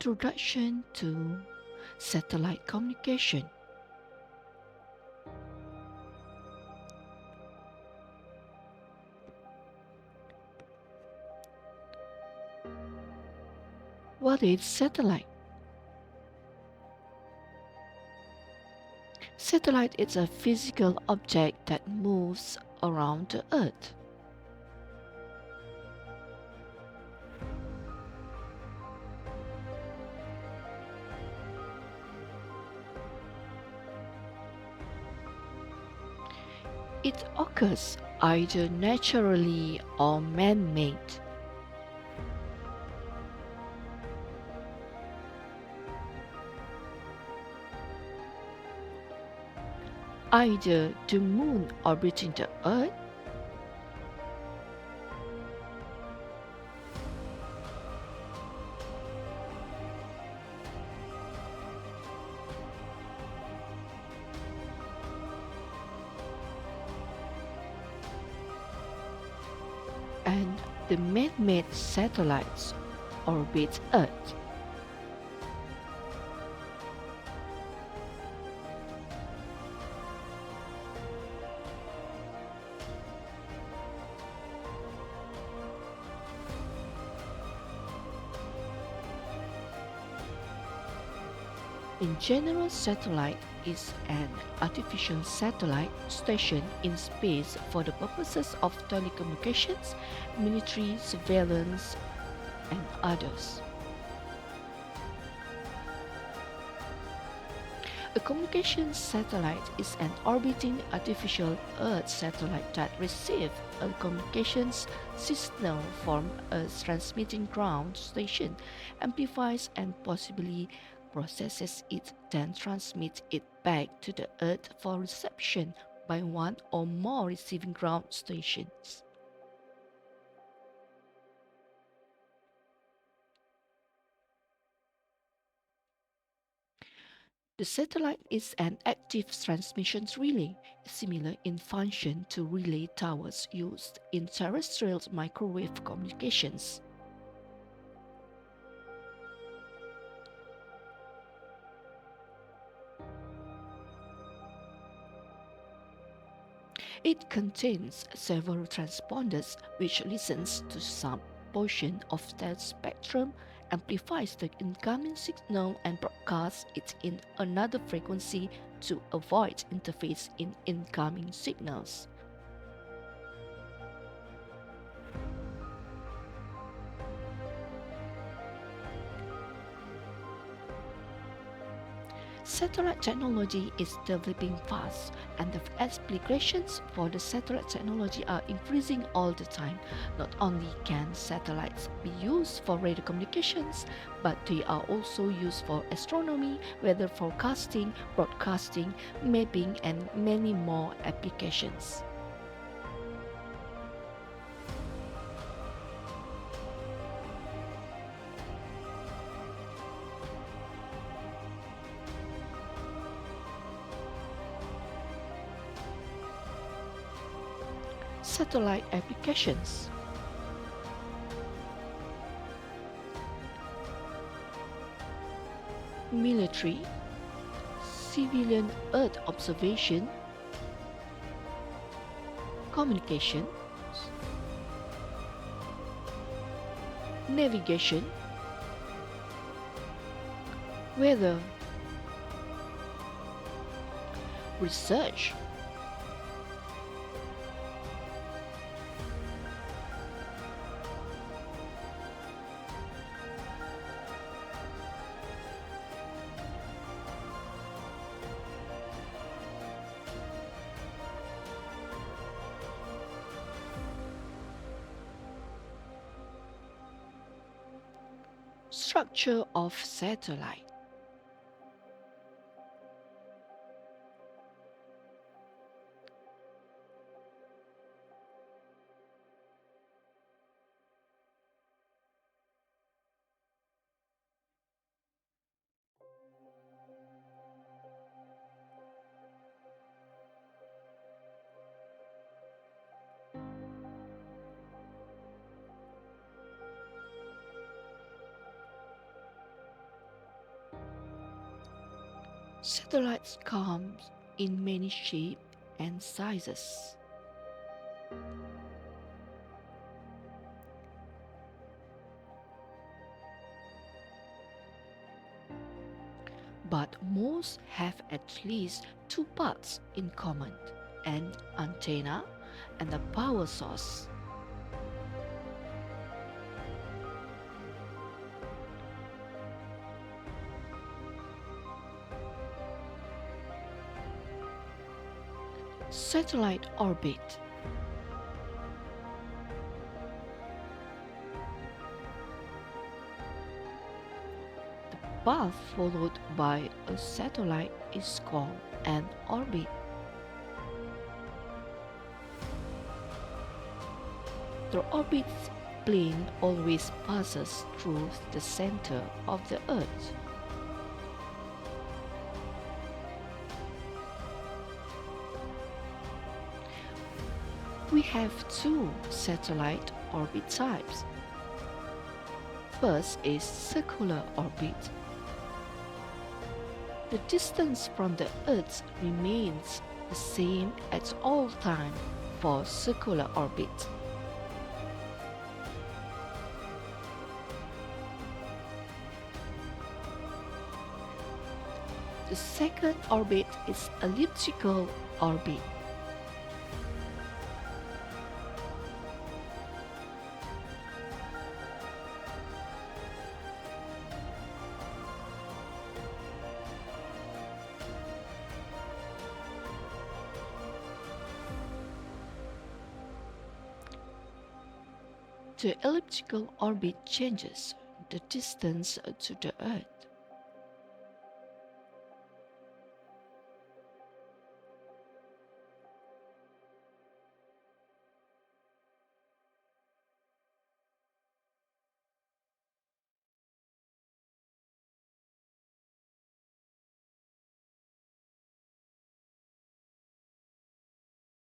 Introduction to Satellite Communication. What is satellite? Satellite is a physical object that moves around the Earth. It occurs either naturally or man-made. Either the moon orbiting the Earth and the man-made satellites orbit Earth. In general, satellite is an artificial satellite stationed in space for the purposes of telecommunications, military surveillance, and others. A communications satellite is an orbiting artificial Earth satellite that receives a communications signal from a transmitting ground station, amplifies and possibly processes it, then transmits it back to the Earth for reception by one or more receiving ground stations. The satellite is an active transmission relay, similar in function to relay towers used in terrestrial microwave communications. It contains several transponders which listens to some portion of that spectrum, amplifies the incoming signal and broadcasts it in another frequency to avoid interference in incoming signals. Satellite technology is developing fast, and the applications for the satellite technology are increasing all the time. Not only can satellites be used for radio communications, but they are also used for astronomy, weather forecasting, broadcasting, mapping, and many more applications. Satellite applications. Military, civilian Earth observation, communication, navigation, weather, research, structure of satellite. Satellites come in many shapes and sizes. But most have at least two parts in common: an antenna and a power source. Satellite orbit. The path followed by a satellite is called an orbit. The orbit's plane always passes through the center of the Earth. We have two satellite orbit types. First is circular orbit. The distance from the Earth remains the same at all times for circular orbit. The second orbit is elliptical orbit. The elliptical orbit changes the distance to the Earth.